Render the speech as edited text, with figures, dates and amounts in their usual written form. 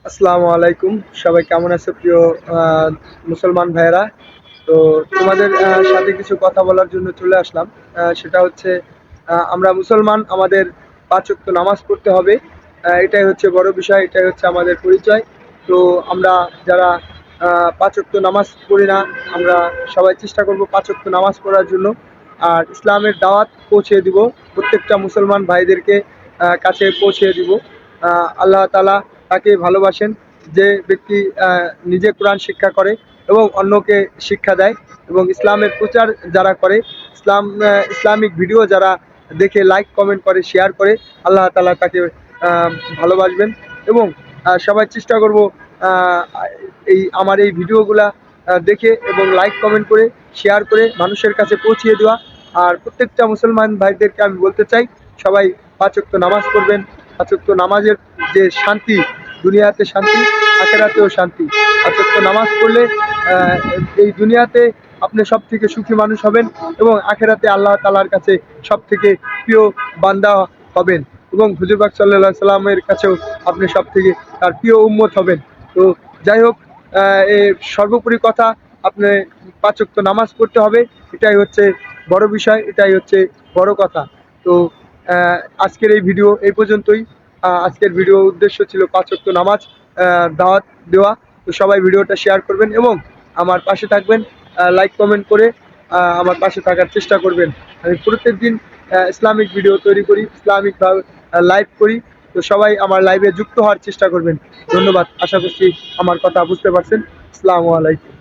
আসসালামু আলাইকুম। সবাই কেমন আছো প্রিয় আহ, মুসলমান ভাইয়েরা? তো তোমাদের সাথে কিছু কথা বলার জন্য চলে আসলাম। সেটা হচ্ছে আমরা মুসলমান, আমাদের 5 ওয়াক্ত নামাজ পড়তে হবে। এটাই হচ্ছে বড় বিষয়, এটাই হচ্ছে আমাদের পরিচয়। তো আমরা যারা 5 ওয়াক্ত নামাজ পড়ি না, আমরা সবাই চেষ্টা করব 5 ওয়াক্ত নামাজ পড়ার জন্য। আর ইসলামের দাওয়াত পৌঁছে দিব প্রত্যেকটা মুসলমান ভাইদেরকে, কাছে পৌঁছে দিব। আল্লাহ তাআলা তাকে ভালোবাসেন যে ব্যক্তি নিজে কোরআন শিক্ষা করে এবং অন্যকে শিক্ষা দেয়, এবং ইসলামের প্রচার যারা করে, ইসলামিক ভিডিও যারা দেখে লাইক কমেন্ট করে শেয়ার করে, আল্লাহ তাআলা তাকে ভালোবাসবেন। এবং সবাই চেষ্টা করব আহ, আমার এই ভিডিওগুলা দেখে এবং লাইক কমেন্ট করে শেয়ার করে মানুষের কাছে পৌঁছিয়ে দেওয়া। আর প্রত্যেকটা মুসলমান ভাইদেরকে আমি বলতে চাই, সবাই 5 ওয়াক্ত নামাজ পড়বেন। 5 ওয়াক্ত নামাজের যে শান্তি, দুনিয়াতে শান্তি, আখেরাতেও শান্তি। 5 ওয়াক্ত নামাজ পড়লে আহ, এই দুনিয়াতে আপনি সব থেকে সুখী মানুষ হবেন, এবং আখেরাতে আল্লাহ তাআলার কাছে সব থেকে প্রিয় বান্দা হবেন, এবং হুজুর পাক সাল্লাল্লাহু সাল্লামের কাছেও আপনি সব থেকে তার প্রিয় উম্মত হবেন। তো যাই হোক, এই সর্বোপরি কথা, আপনি 5 ওয়াক্ত নামাজ পড়তে হবে। এটাই হচ্ছে বড় বিষয়, এটাই হচ্ছে বড় কথা। তো আজকের এই ভিডিও এই পর্যন্তই। আজকের ভিডিও উদ্দেশ্য ছিল 5 ওয়াক্ত নামাজ দাওয়াত দেওয়া। তো সবাই ভিডিওটা শেয়ার করবেন এবং আমার পাশে থাকবেন, লাইক কমেন্ট করে আমার পাশে থাকার চেষ্টা করবেন। আমি প্রত্যেক দিন ইসলামিক ভিডিও তৈরি করি, ইসলামিকভাবে লাইভ করি। তো সবাই আমার লাইভে যুক্ত হওয়ার চেষ্টা করবেন। ধন্যবাদ। আশা করছি আমার কথা বুঝতে পারছেন। আসসালামু আলাইকুম।